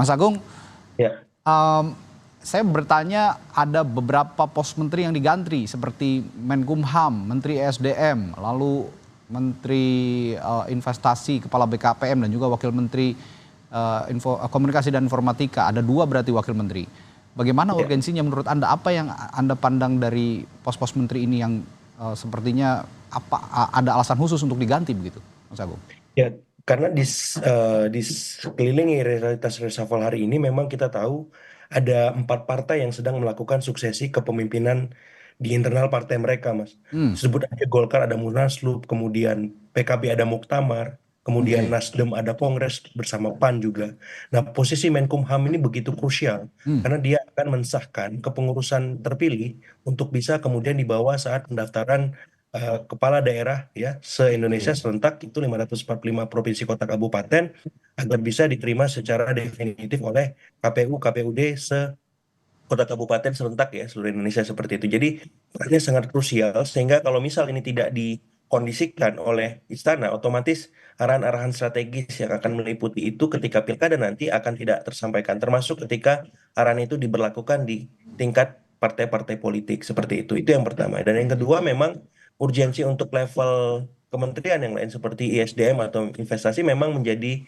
Mas Agung, Ya, em, saya bertanya ada beberapa pos menteri yang diganti seperti Menkumham, Menteri ESDM, lalu Menteri Investasi, Kepala BKPM dan juga Wakil Menteri Komunikasi dan Informatika. Ada dua berarti wakil menteri. Bagaimana ya. urgensinya menurut Anda? Apa yang Anda pandang dari pos-pos menteri ini yang sepertinya ada alasan khusus untuk diganti begitu, Mas Agung? Ya, karena di sekeliling realitas reshuffle hari ini memang kita tahu ada 4 partai yang sedang melakukan suksesi kepemimpinan di internal partai mereka, Mas. Hmm, Sebut aja Golkar ada Munaslup, kemudian PKB ada Muktamar, kemudian oke. Nasdem ada Kongres bersama PAN juga. Nah, posisi Menkumham ini begitu krusial Hmm, karena dia akan mensahkan kepengurusan terpilih untuk bisa kemudian dibawa saat pendaftaran kepala daerah ya se-Indonesia oke. serentak itu 545 provinsi kota kabupaten agar bisa diterima secara definitif oleh KPU KPUD se kota kabupaten serentak ya seluruh Indonesia seperti itu. Jadi perannya sangat krusial sehingga kalau misal ini tidak dikondisikan oleh istana otomatis arahan-arahan strategis yang akan meliputi itu ketika pilkada nanti akan tidak tersampaikan termasuk ketika arahan itu diberlakukan di tingkat partai-partai politik seperti itu. Itu yang pertama. Dan yang kedua memang urgensi untuk level kementerian yang lain seperti ISDM atau investasi memang menjadi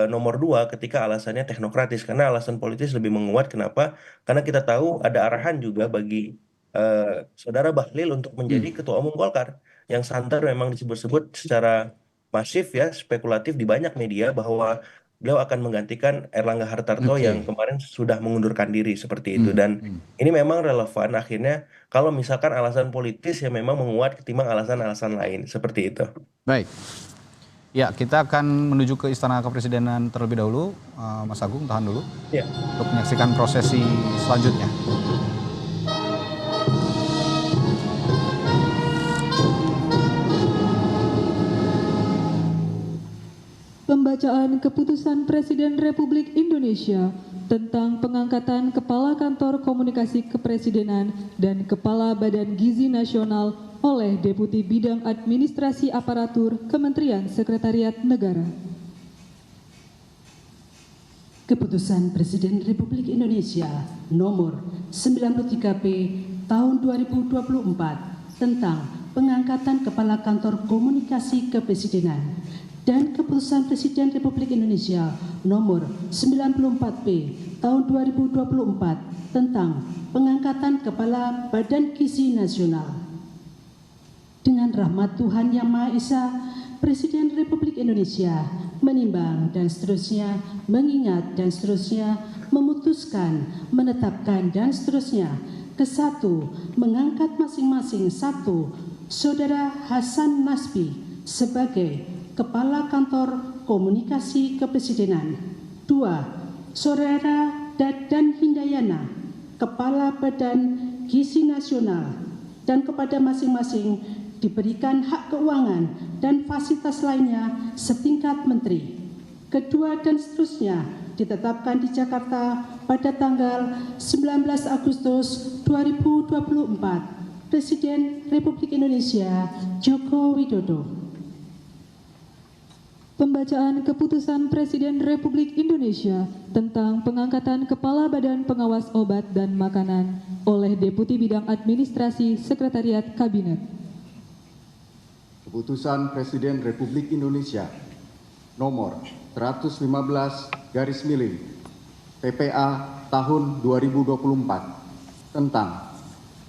nomor dua ketika alasannya teknokratis karena alasan politis lebih menguat. Kenapa? Karena kita tahu ada arahan juga bagi eh, Saudara Bahlil untuk menjadi Hmm, ketua umum Golkar yang santer memang disebut-sebut secara masif ya spekulatif di banyak media bahwa beliau akan menggantikan Erlangga Hartarto yang oke. kemarin sudah mengundurkan diri seperti itu Hmm, dan hmm. ini memang relevan akhirnya kalau misalkan alasan politis yang memang menguat ketimbang alasan-alasan lain seperti itu. Baik. Ya, kita akan menuju ke Istana Kepresidenan terlebih dahulu. Mas Agung, tahan dulu Ya. untuk menyaksikan prosesi selanjutnya. Pembacaan Keputusan Presiden Republik Indonesia tentang pengangkatan Kepala Kantor Komunikasi Kepresidenan dan Kepala Badan Gizi Nasional oleh Deputi Bidang Administrasi Aparatur Kementerian Sekretariat Negara. Keputusan Presiden Republik Indonesia Nomor 93P Tahun 2024 tentang pengangkatan Kepala Kantor Komunikasi Kepresidenan dan Keputusan Presiden Republik Indonesia Nomor 94P Tahun 2024 tentang pengangkatan Kepala Badan Gizi Nasional. Dengan rahmat Tuhan Yang Maha Esa, Presiden Republik Indonesia menimbang dan seterusnya, mengingat dan seterusnya, memutuskan, menetapkan dan seterusnya. Kesatu, mengangkat masing-masing satu, Saudara Hasan Nasbi sebagai Kepala Kantor Komunikasi Kepresidenan. 2. Saudara Dadan Hindayana, Kepala Badan Gizi Nasional, dan kepada masing-masing diberikan hak keuangan dan fasilitas lainnya setingkat menteri. Kedua dan seterusnya ditetapkan di Jakarta pada tanggal 19 Agustus 2024. Presiden Republik Indonesia Joko Widodo. Pembacaan Keputusan Presiden Republik Indonesia tentang pengangkatan Kepala Badan Pengawas Obat dan Makanan oleh Deputi Bidang Administrasi Sekretariat Kabinet. Keputusan Presiden Republik Indonesia Nomor 115 garis miring PPA tahun 2024 tentang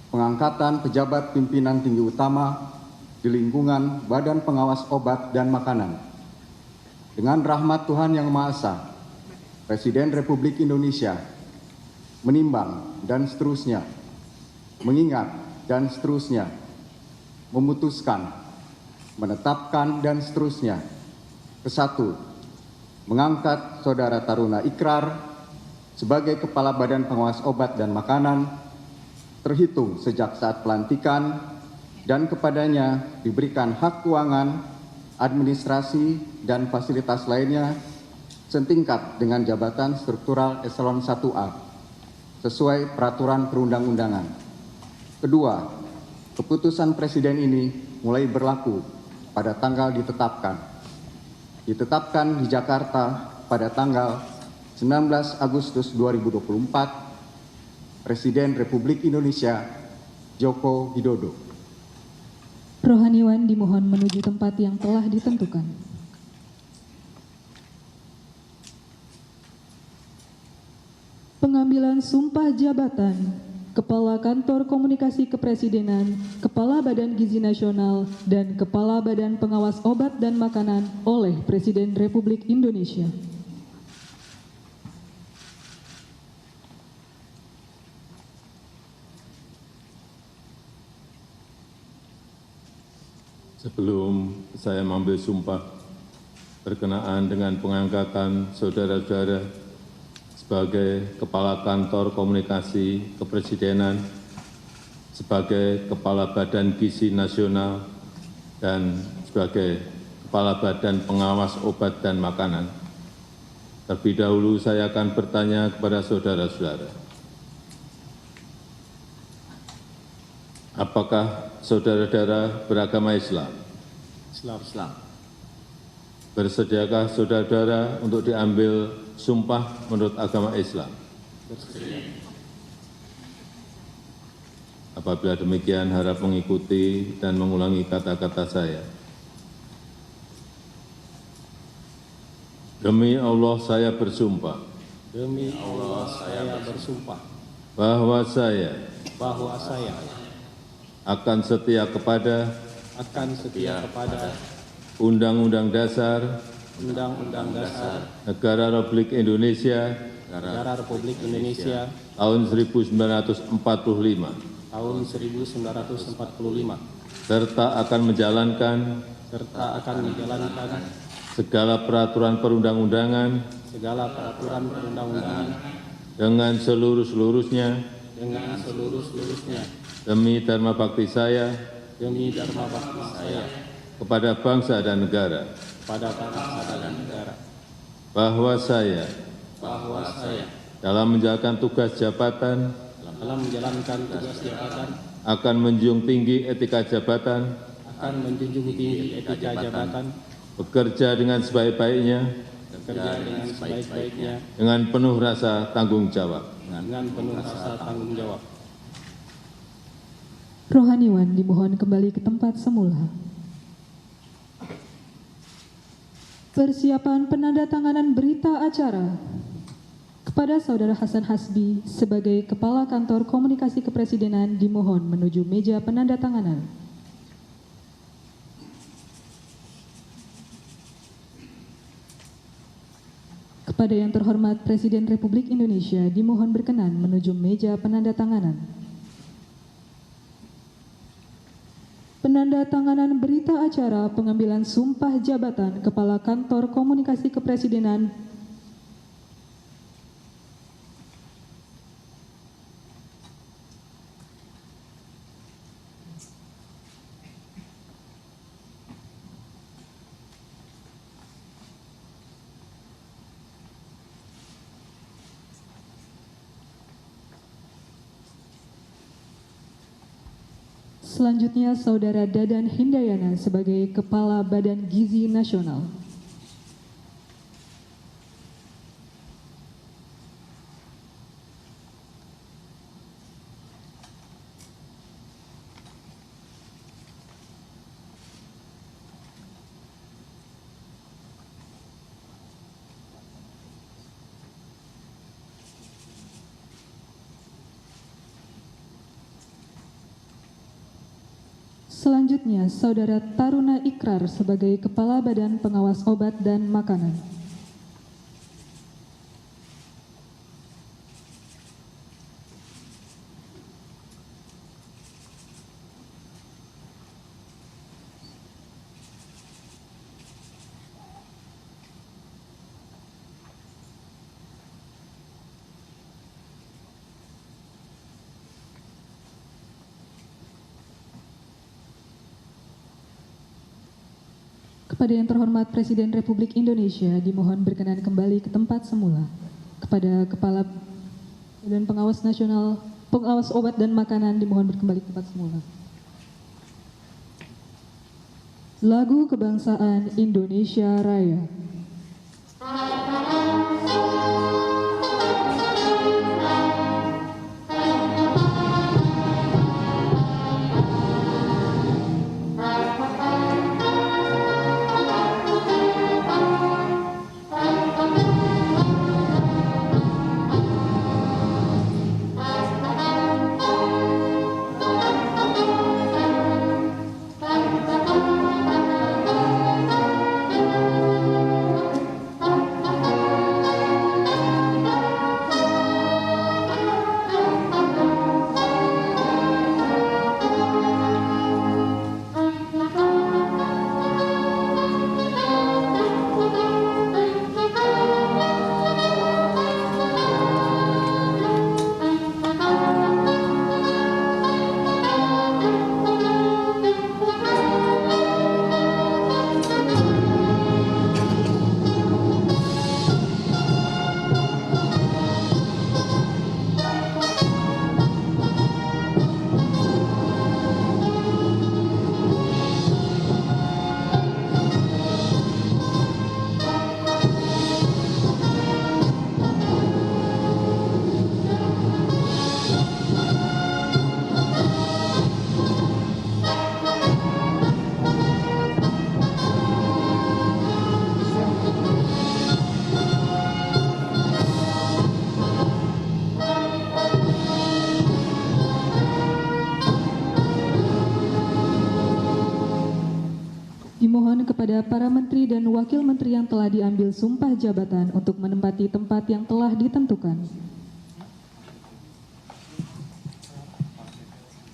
pengangkatan pejabat pimpinan tinggi utama di lingkungan Badan Pengawas Obat dan Makanan. Dengan rahmat Tuhan Yang Maha Esa, Presiden Republik Indonesia menimbang dan seterusnya, mengingat dan seterusnya, memutuskan, menetapkan dan seterusnya. Kesatu, mengangkat Saudara Taruna Ikrar sebagai Kepala Badan Pengawas Obat dan Makanan terhitung sejak saat pelantikan dan kepadanya diberikan hak keuangan, administrasi, dan fasilitas lainnya setingkat dengan jabatan struktural eselon 1A sesuai peraturan perundang-undangan. Kedua, keputusan Presiden ini mulai berlaku pada tanggal ditetapkan di Jakarta pada tanggal 19 19 Agustus 2024, Presiden Republik Indonesia Joko Widodo. Rohaniwan dimohon menuju tempat yang telah ditentukan. Pengambilan sumpah jabatan Kepala Kantor Komunikasi Kepresidenan, Kepala Badan Gizi Nasional, dan Kepala Badan Pengawas Obat dan Makanan oleh Presiden Republik Indonesia. Sebelum saya mengambil sumpah berkenaan dengan pengangkatan saudara-saudara sebagai Kepala Kantor Komunikasi Kepresidenan, sebagai Kepala Badan Gizi Nasional, dan sebagai Kepala Badan Pengawas Obat dan Makanan. Terlebih dahulu saya akan bertanya kepada saudara-saudara, apakah saudara-saudara beragama Islam? Islam. Bersediakah saudara-saudara untuk diambil sumpah menurut agama Islam? Apabila demikian, harap mengikuti dan mengulangi kata-kata saya. Demi Allah saya bersumpah. Demi Allah saya bersumpah Bahwa saya bahwa saya akan setia kepada Undang-Undang Dasar Undang-Undang Dasar Negara Republik Indonesia Negara Republik Indonesia tahun 1945 tahun 1945 serta akan menjalankan segala peraturan perundang-undangan dengan seluruh-seluruhnya demi dharma bakti saya kepada bangsa dan negara, bahwa saya dalam menjalankan tugas jabatan akan menjunjung tinggi etika jabatan, bekerja dengan sebaik-baiknya dengan penuh rasa tanggung jawab. Rohaniwan dimohon kembali ke tempat semula. Persiapan penandatanganan berita acara kepada Saudara Hasan Hasbi sebagai Kepala Kantor Komunikasi Kepresidenan dimohon menuju meja penandatanganan. Kepada yang terhormat Presiden Republik Indonesia dimohon berkenan menuju meja penandatanganan. Penandatanganan berita acara pengambilan sumpah jabatan Kepala Kantor Komunikasi Kepresidenan Selanjutnya, Saudara Dadan Hindayana sebagai Kepala Badan Gizi Nasional. Selanjutnya, Saudara Taruna Ikrar sebagai Kepala Badan Pengawas Obat dan Makanan. Kepada yang terhormat Presiden Republik Indonesia dimohon berkenan kembali ke tempat semula. Kepada Kepala Badan Pengawas Nasional, Pengawas Obat dan Makanan dimohon kembali ke tempat semula. Lagu Kebangsaan Indonesia Raya. kepada para menteri dan wakil menteri yang telah diambil sumpah jabatan untuk menempati tempat yang telah ditentukan.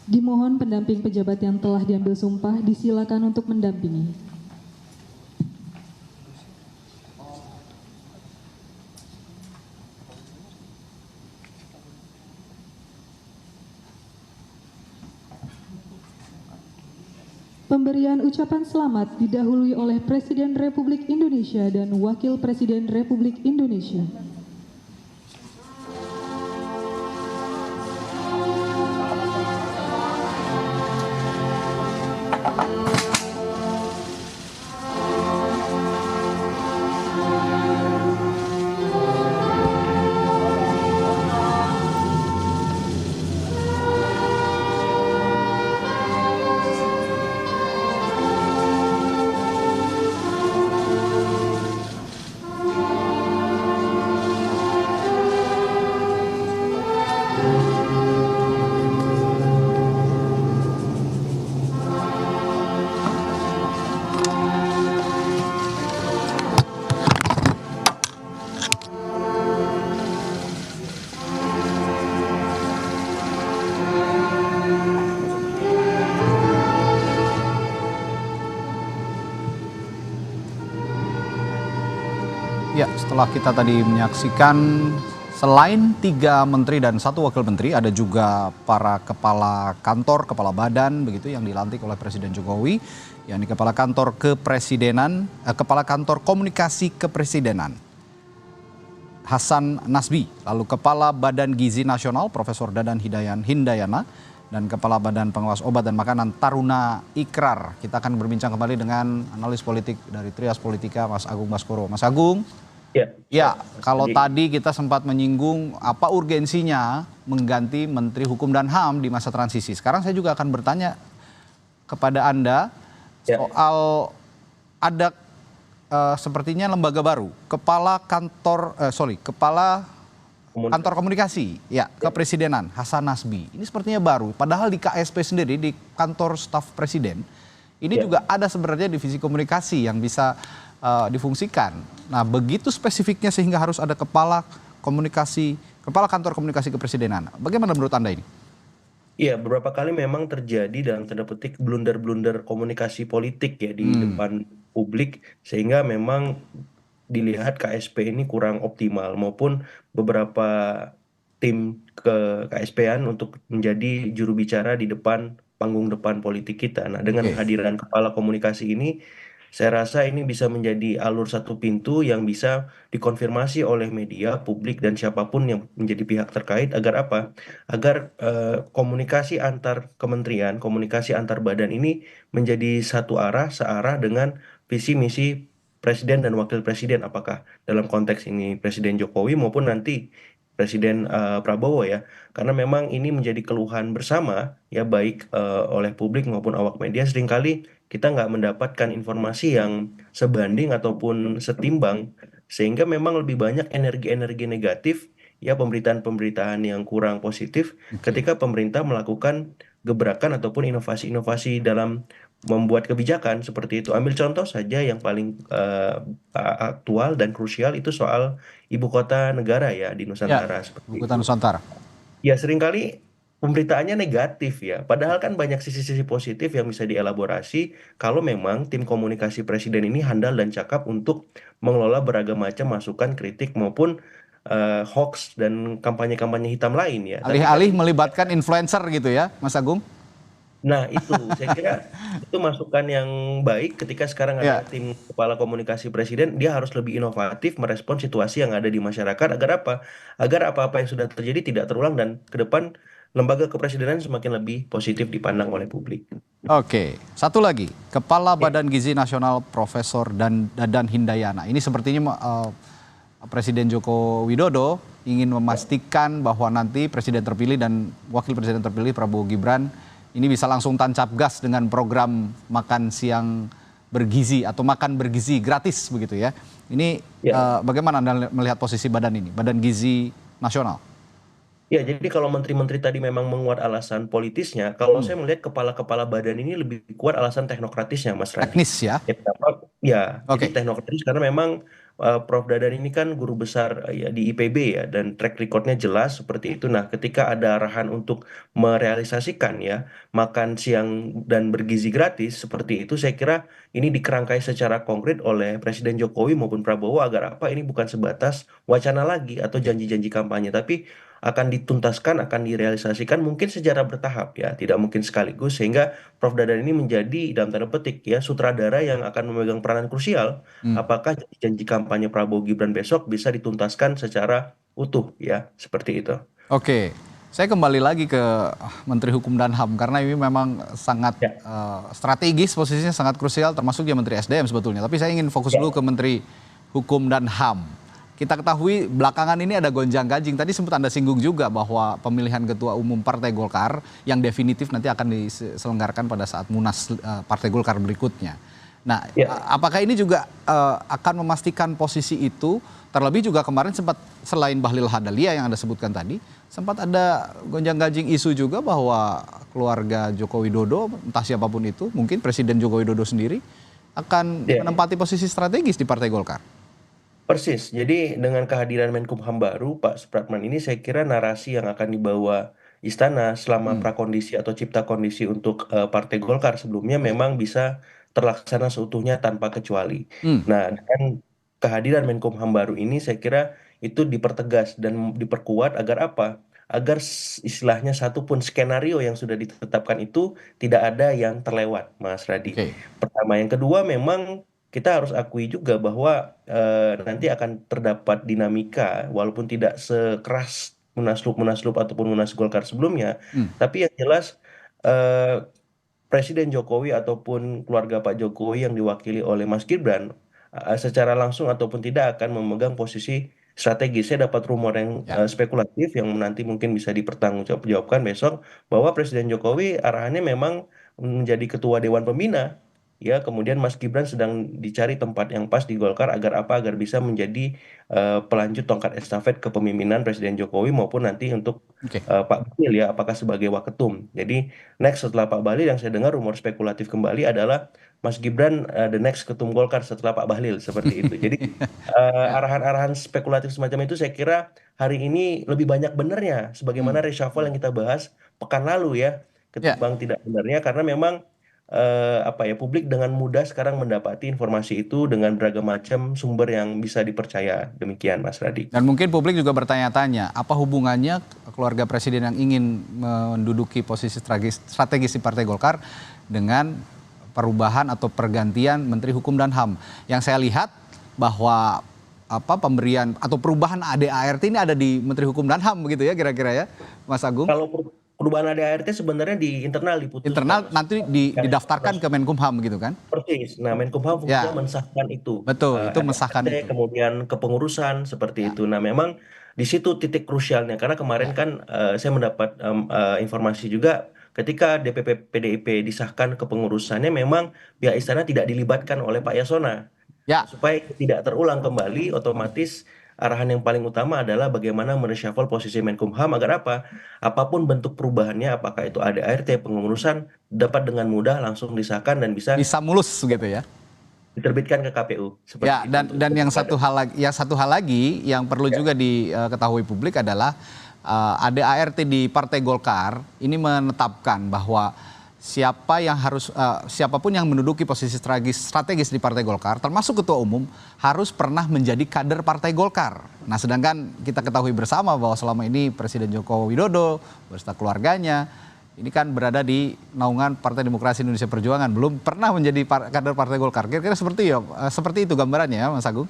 Dimohon pendamping pejabat yang telah diambil sumpah disilakan untuk mendampingi. Pemberian ucapan selamat didahului oleh Presiden Republik Indonesia dan Wakil Presiden Republik Indonesia. Ya, setelah kita tadi menyaksikan selain 3 menteri dan 1 wakil menteri, ada juga para kepala kantor, kepala badan begitu yang dilantik oleh Presiden Jokowi, yakni kepala kantor kepresidenan, kepala kantor komunikasi kepresidenan Hasan Nasbi, lalu kepala Badan Gizi Nasional Profesor Dadan Hindayana, dan kepala Badan Pengawas Obat dan Makanan Taruna Ikrar. Kita akan berbincang kembali dengan analis politik dari Trias Politika, Mas Agung Baskoro. Mas Agung. Ya, kalau tadi kita sempat menyinggung apa urgensinya mengganti Menteri Hukum dan HAM di masa transisi. Sekarang saya juga akan bertanya kepada Anda soal ada sepertinya lembaga baru, kepala kantor komunikasi kepresidenan Hasan Nasbi. Ini sepertinya baru, padahal di KSP sendiri, di kantor staf presiden, ini juga ada sebenarnya divisi komunikasi yang bisa difungsikan. Nah, begitu spesifiknya sehingga harus ada kepala kantor komunikasi kepresidenan. Bagaimana menurut Anda ini? Iya, beberapa kali memang terjadi dalam tanda petik blunder-blunder komunikasi politik ya di depan publik, sehingga memang dilihat KSP ini kurang optimal maupun beberapa tim ke KSP-an untuk menjadi juru bicara di depan panggung depan politik kita. Nah, dengan kehadiran kepala komunikasi ini, saya rasa ini bisa menjadi alur satu pintu yang bisa dikonfirmasi oleh media, publik, dan siapapun yang menjadi pihak terkait agar apa? Agar komunikasi antar kementerian, komunikasi antar badan ini menjadi satu arah, searah dengan visi misi Presiden dan Wakil Presiden. Apakah dalam konteks ini Presiden Jokowi maupun nanti Presiden Prabowo ya. Karena memang ini menjadi keluhan bersama ya, baik oleh publik maupun awak media. Seringkali kita nggak mendapatkan informasi yang sebanding ataupun setimbang, sehingga memang lebih banyak energi-energi negatif ya, pemberitaan-pemberitaan yang kurang positif ketika pemerintah melakukan gebrakan ataupun inovasi-inovasi dalam membuat kebijakan seperti itu. Ambil contoh saja yang paling aktual dan krusial itu soal ibu kota negara ya di Nusantara. Ibu kota Nusantara. Ya, seringkali pemberitaannya negatif ya. Padahal kan banyak sisi-sisi positif yang bisa dielaborasi kalau memang tim komunikasi presiden ini handal dan cakap untuk mengelola beragam macam masukan, kritik maupun hoax dan kampanye-kampanye hitam lain ya. Alih-alih melibatkan influencer gitu ya, Mas Agung? Nah itu, saya kira itu masukan yang baik ketika sekarang ada tim kepala komunikasi presiden, dia harus lebih inovatif merespon situasi yang ada di masyarakat agar apa? Agar apa-apa yang sudah terjadi tidak terulang dan ke depan lembaga kepresidenan semakin lebih positif dipandang oleh publik. Oke, satu lagi, Kepala Badan Gizi Nasional Profesor Dadan Hindayana. Ini sepertinya Presiden Joko Widodo ingin memastikan bahwa nanti Presiden terpilih dan Wakil Presiden terpilih Prabowo Gibran ini bisa langsung tancap gas dengan program makan siang bergizi atau makan bergizi gratis begitu ya. Ini bagaimana Anda melihat posisi badan ini, Badan Gizi Nasional? Ya, jadi kalau menteri-menteri tadi memang menguat alasan politisnya, kalau Hmm, saya melihat kepala-kepala badan ini lebih kuat alasan teknokratisnya, Mas Radit. teknis ya. Ya, kenapa? Ya, jadi Oke. teknokratis karena memang Prof. Dadan ini kan guru besar ya di IPB ya, dan track recordnya jelas seperti itu. Nah, ketika ada arahan untuk merealisasikan ya makan siang dan bergizi gratis seperti itu, saya kira ini dikerangkai secara konkret oleh Presiden Jokowi maupun Prabowo agar apa ini bukan sebatas wacana lagi atau Oke. janji-janji kampanye, tapi akan dituntaskan, akan direalisasikan mungkin secara bertahap ya, tidak mungkin sekaligus sehingga Prof. Dadan ini menjadi dalam tanda petik ya sutradara yang akan memegang peranan krusial Hmm. apakah janji kampanye Prabowo Gibran besok bisa dituntaskan secara utuh ya, seperti itu. Oke, saya kembali lagi ke Menteri Hukum dan HAM karena ini memang sangat Ya, strategis, posisinya sangat krusial, termasuk dia Menteri SDM sebetulnya. Tapi saya ingin fokus ya, dulu ke Menteri Hukum dan HAM. Kita ketahui belakangan ini ada gonjang-ganjing. Tadi sempat Anda singgung juga bahwa pemilihan Ketua Umum Partai Golkar yang definitif nanti akan diselenggarakan pada saat Munas Partai Golkar berikutnya. Nah, ya. apakah ini juga akan memastikan posisi itu? Terlebih juga kemarin sempat selain Bahlil Hadalia yang Anda sebutkan tadi, sempat ada gonjang-ganjing isu juga bahwa keluarga Joko Widodo, entah siapapun itu, mungkin Presiden Joko Widodo sendiri akan Ya. menempati posisi strategis di Partai Golkar. Persis. Jadi dengan kehadiran Menkumham baru Pak Supratman ini saya kira narasi yang akan dibawa istana selama Hmm. prakondisi atau cipta kondisi untuk Partai Golkar sebelumnya Baik. memang bisa terlaksana seutuhnya tanpa kecuali. Hmm. Nah, dengan kehadiran Menkumham baru ini saya kira itu dipertegas dan diperkuat agar apa? Agar istilahnya satu pun skenario yang sudah ditetapkan itu tidak ada yang terlewat, Mas Radi. Oke. Pertama, yang kedua memang kita harus akui juga bahwa nanti akan terdapat dinamika walaupun tidak sekeras munaslup ataupun Munas Golkar sebelumnya, Hmm. tapi yang jelas eh, Presiden Jokowi ataupun keluarga Pak Jokowi yang diwakili oleh Mas Gibran secara langsung ataupun tidak akan memegang posisi strategis. Saya dapat rumor yang Ya. spekulatif yang nanti mungkin bisa dipertanggungjawabkan besok bahwa Presiden Jokowi arahannya memang menjadi ketua Dewan Pembina. Ya, kemudian Mas Gibran sedang dicari tempat yang pas di Golkar agar apa? Agar bisa menjadi pelanjut tongkat estafet kepemimpinan Presiden Jokowi maupun nanti untuk Oke. Pak Bahlil ya, apakah sebagai waketum. Jadi next setelah Pak Bahlil yang saya dengar rumor spekulatif kembali adalah Mas Gibran the next ketum Golkar setelah Pak Bahlil seperti itu. Jadi arahan-arahan spekulatif semacam itu saya kira hari ini lebih banyak benernya sebagaimana Hmm. reshuffle yang kita bahas pekan lalu ya Ya. ketimbang tidak benarnya karena memang apa ya publik dengan mudah sekarang mendapati informasi itu dengan beragam macam sumber yang bisa dipercaya. Demikian Mas Radi. Dan mungkin publik juga bertanya-tanya, apa hubungannya keluarga presiden yang ingin menduduki posisi strategis di Partai Golkar dengan perubahan atau pergantian Menteri Hukum dan HAM. Yang saya lihat bahwa pemberian atau perubahan ADART ini ada di Menteri Hukum dan HAM begitu ya kira-kira ya, Mas Agung. Kalau perubahan ADART sebenarnya di internal diputuskan, Internal Mas. nanti Bukan didaftarkan ke Munas. Menkumham gitu kan? Persis. Nah, Menkumham fungsinya Ya, mensahkan itu. betul, itu mensahkan ADART, itu. kemudian kepengurusan seperti Ya, itu. Nah, memang di situ titik krusialnya karena kemarin ya, kan saya mendapat informasi juga ketika DPP PDIP disahkan kepengurusannya memang pihak istana tidak dilibatkan oleh Pak Yasona. ya. Supaya tidak terulang kembali, otomatis arahan yang paling utama adalah bagaimana mereshuffle posisi Menkumham agar apa? Apapun bentuk perubahannya, apakah itu ADART, pengurusan, dapat dengan mudah langsung disahkan dan bisa Bisa mulus gitu ya. diterbitkan ke KPU. Ya, Seperti itu dan untuk dan pilkada. yang satu hal lagi yang perlu Ya, juga diketahui publik adalah ADART di Partai Golkar ini menetapkan bahwa siapapun yang menduduki posisi strategis di Partai Golkar, termasuk ketua umum, harus pernah menjadi kader Partai Golkar. Nah, sedangkan kita ketahui bersama bahwa selama ini Presiden Joko Widodo beserta keluarganya ini kan berada di naungan Partai Demokrasi Indonesia Perjuangan, belum pernah menjadi kader Partai Golkar. Kira-kira seperti itu gambarannya ya, Mas Agung?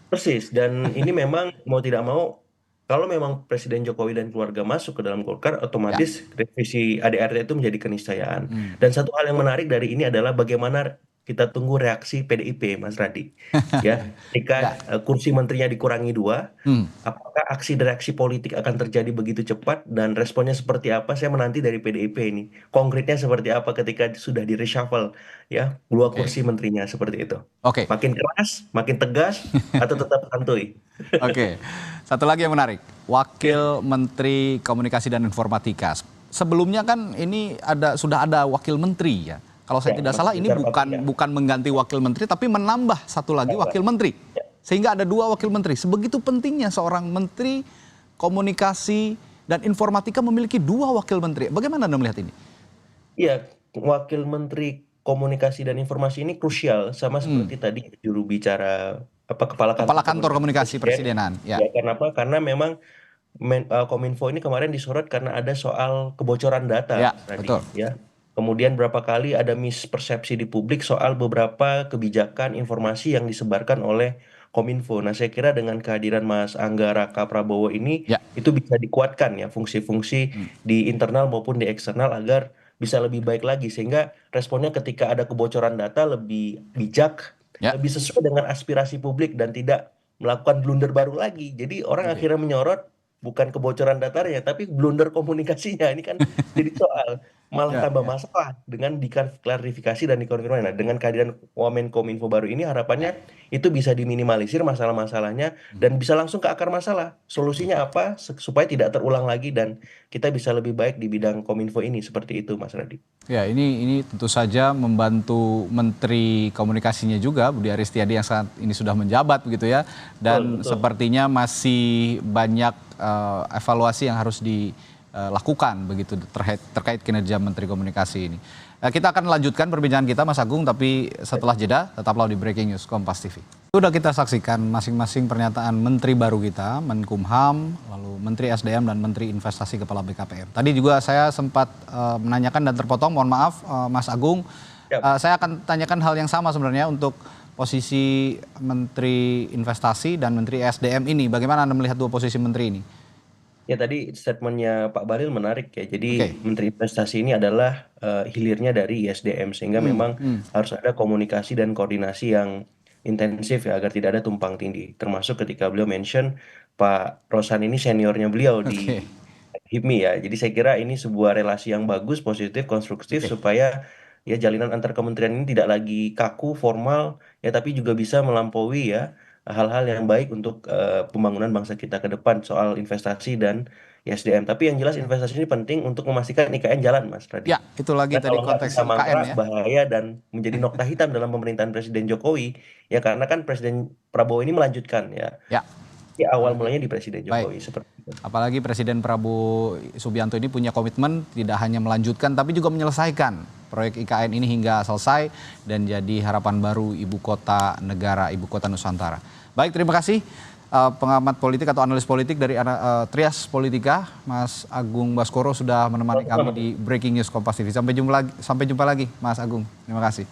persis. Dan ini memang mau tidak mau, kalau memang Presiden Jokowi dan keluarga masuk ke dalam Golkar, Ya. otomatis revisi ADART itu menjadi keniscayaan. Hmm. Dan satu hal yang menarik dari ini adalah bagaimana kita tunggu reaksi PDIP, Mas Radi. Ya, ketika Ya. kursi menterinya dikurangi 2, Hmm. apakah aksi dan reaksi politik akan terjadi begitu cepat dan responnya seperti apa? Saya menanti dari PDIP ini. Konkretnya seperti apa ketika sudah di reshuffle ya, 2 Oke. kursi menterinya seperti itu. Oke. Makin keras, makin tegas, atau tetap santuy? Oke, satu lagi yang menarik, Wakil Menteri Komunikasi dan Informatika. Sebelumnya kan ini sudah ada Wakil Menteri ya. Kalau saya Ya, tidak Mas salah ini Bicar Patria. bukan mengganti Wakil Menteri, tapi menambah satu lagi Wakil Menteri. Ya. Sehingga ada 2 Wakil Menteri. Sebegitu pentingnya seorang Menteri Komunikasi dan Informatika memiliki 2 Wakil Menteri. Bagaimana Anda melihat ini? Iya, Wakil Menteri Komunikasi dan Informasi ini krusial, sama seperti tadi juru bicara Kepala Kepala Kantor Komunikasi Presiden. Presidenan. Ya. Ya, kenapa? Karena memang Kominfo ini kemarin disorot karena ada soal kebocoran data, Ya, tadi, betul. ya. Kemudian berapa kali ada mispersepsi di publik soal beberapa kebijakan informasi yang disebarkan oleh Kominfo. Nah, saya kira dengan kehadiran Mas Angga Raka Prabowo ini, Ya. itu bisa dikuatkan ya fungsi-fungsi di internal maupun di eksternal agar bisa lebih baik lagi. Sehingga responnya ketika ada kebocoran data lebih bijak, Ya. lebih sesuai dengan aspirasi publik dan tidak melakukan blunder baru lagi. Jadi orang Oke. akhirnya menyorot bukan kebocoran datanya, tapi blunder komunikasinya. Ini kan jadi soal malah Ya, tambah ya. masalah dengan diklarifikasi dan dikonfirmasi. Nah, dengan kehadiran Wamenkominfo baru ini harapannya itu bisa diminimalisir masalah-masalahnya dan bisa langsung ke akar masalah. Solusinya apa supaya tidak terulang lagi dan kita bisa lebih baik di bidang Kominfo ini, seperti itu Mas Radi. Ya, ini tentu saja membantu Menteri Komunikasinya juga, Budi Aristiadi yang saat ini sudah menjabat begitu ya. Dan Betul. sepertinya masih banyak evaluasi yang harus dilakukan begitu terkait kinerja Menteri Komunikasi ini. Kita akan lanjutkan perbincangan kita Mas Agung, tapi setelah jeda tetaplah di Breaking News Kompas TV. Sudah kita saksikan masing-masing pernyataan menteri baru kita, Menkumham, lalu Menteri SDM dan Menteri Investasi Kepala BKPM. Tadi juga saya sempat menanyakan dan terpotong, mohon maaf Mas Agung. Saya akan tanyakan hal yang sama sebenarnya untuk posisi Menteri Investasi dan Menteri SDM ini. Bagaimana Anda melihat 2 posisi menteri ini? Ya, tadi statementnya Pak Bahlil menarik ya. Jadi Oke. Menteri Investasi ini adalah hilirnya dari ISDM, sehingga memang harus ada komunikasi dan koordinasi yang intensif ya agar tidak ada tumpang tindih. Termasuk ketika beliau mention Pak Rosan ini seniornya beliau di Oke. HIPMI ya. Jadi saya kira ini sebuah relasi yang bagus, positif, konstruktif supaya ya jalinan antar kementerian ini tidak lagi kaku, formal ya, tapi juga bisa melampaui ya hal-hal yang baik untuk pembangunan bangsa kita ke depan soal investasi dan SDM. Tapi yang jelas investasi ini penting untuk memastikan IKN jalan, Mas Radit. Ya, itu lagi Karena tadi kalau nggak konteks bisa IKN mangkrak, ya. bahaya dan menjadi nokta hitam dalam pemerintahan Presiden Jokowi. Ya karena kan Presiden Prabowo ini melanjutkan ya. Ya. Ya awal mulanya di Presiden Jokowi seperti itu. Apalagi Presiden Prabowo Subianto ini punya komitmen tidak hanya melanjutkan tapi juga menyelesaikan proyek IKN ini hingga selesai dan jadi harapan baru ibu kota negara, ibu kota Nusantara. Baik, terima kasih pengamat politik atau analis politik dari Trias Politika, Mas Agung Baskoro sudah menemani kami di Breaking News Kompas TV. Sampai jumpa lagi Mas Agung. Terima kasih.